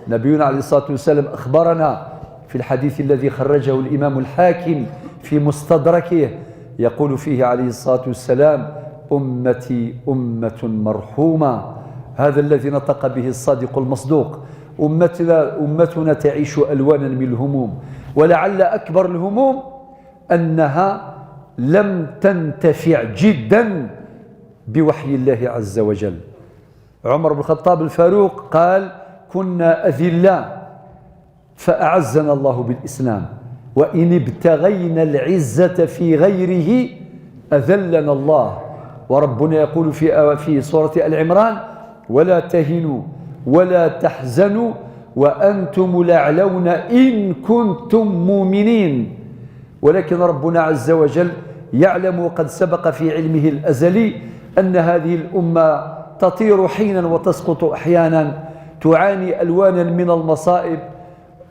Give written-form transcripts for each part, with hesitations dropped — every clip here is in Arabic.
نبينا عليه الصلاة والسلام أخبرنا في الحديث الذي خرجه الإمام الحاكم في مستدركه، يقول فيه عليه الصلاة والسلام: أمتي أمة مرحومة. هذا الذي نطق به الصادق المصدوق. أمتنا تعيش ألوانا من الهموم، ولعل أكبر الهموم أنها لم تنتفع جدا بوحي الله عز وجل. عمر بن الخطاب الفاروق قال: كنا أذلاء فأعزنا الله بالإسلام، وإن ابتغينا العزة في غيره أذلنا الله. وربنا يقول في سورة آل عمران: ولا تهنوا ولا تحزنوا وأنتم الأعلون إن كنتم مؤمنين. ولكن ربنا عز وجل يعلم، وقد سبق في علمه الأزلي، أن هذه الأمة تطير حينا وتسقط أحيانا، تعاني ألوانا من المصائب،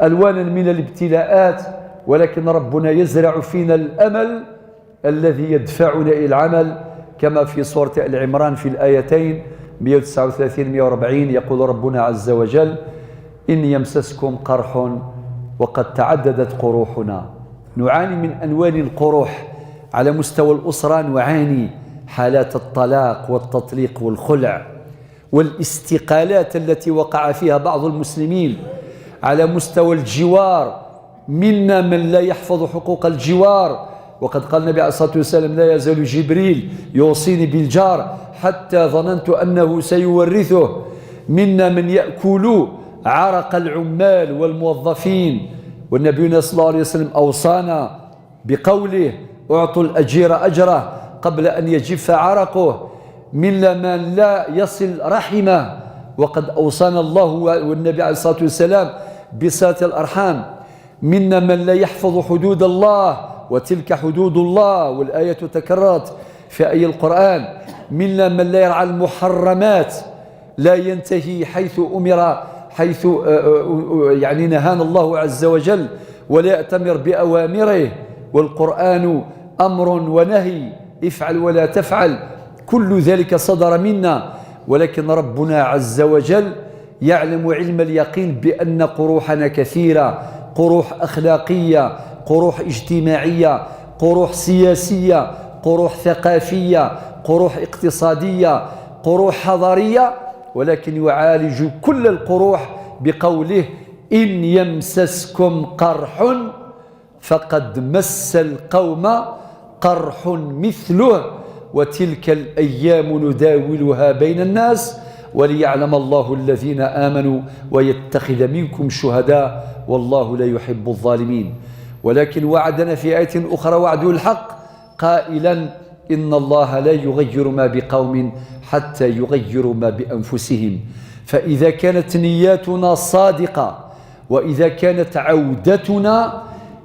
ألوانا من الابتلاءات، ولكن ربنا يزرع فينا الأمل الذي يدفعنا إلى العمل، كما في سورة آل عمران في الآيتين 139-140 يقول ربنا عز وجل: إن يمسسكم قرح وقد تعددت قروحنا. نعاني من ألوان القروح على مستوى الأسرة، نعاني حالات الطلاق والتطليق والخلع والاستقالات التي وقع فيها بعض المسلمين. على مستوى الجوار، منا من لا يحفظ حقوق الجوار، وقد قال النبي عليه الصلاة والسلام: لا يزال جبريل يوصيني بالجار حتى ظننت أنه سيورثه. منا من يأكل عرق العمال والموظفين، والنبي صلى الله عليه وسلم أوصانا بقوله: أعطوا الأجير أجره قبل أن يجف عرقه. منا من لا يصل رحمه، وقد أوصانا الله والنبي عليه الصلاة والسلام بصلة الأرحام. منا من لا يحفظ حدود الله، وتلك حدود الله، والآية تكررت في آية القرآن. منا من لا يرعى المحرمات، لا ينتهي حيث أمر، حيث يعني نهانا الله عز وجل، ولا يأتمر بأوامره. والقرآن أمر ونهي، افعل ولا تفعل، كل ذلك صدر منا. ولكن ربنا عز وجل يعلم علم اليقين بأن قروحنا كثيرة: قروح أخلاقية، قروح اجتماعية، قروح سياسية، قروح ثقافية، قروح اقتصادية، قروح حضارية. ولكن يعالج كل القروح بقوله: إن يمسسكم قرح فقد مس القوم قرح مثله وتلك الأيام نداولها بين الناس وليعلم الله الذين آمنوا ويتخذ منكم شهداء والله لا يحب الظالمين. ولكن وعدنا في آية أخرى وعده الحق قائلا: إن الله لا يغير ما بقوم حتى يغيروا ما بأنفسهم. فإذا كانت نياتنا صادقة، وإذا كانت عودتنا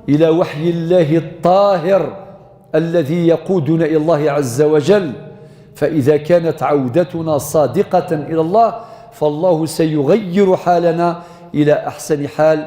إلى وحي الله الطاهر الذي يقودنا إلى الله عز وجل، فإذا كانت عودتنا صادقة إلى الله، فالله سيغير حالنا إلى أحسن حال.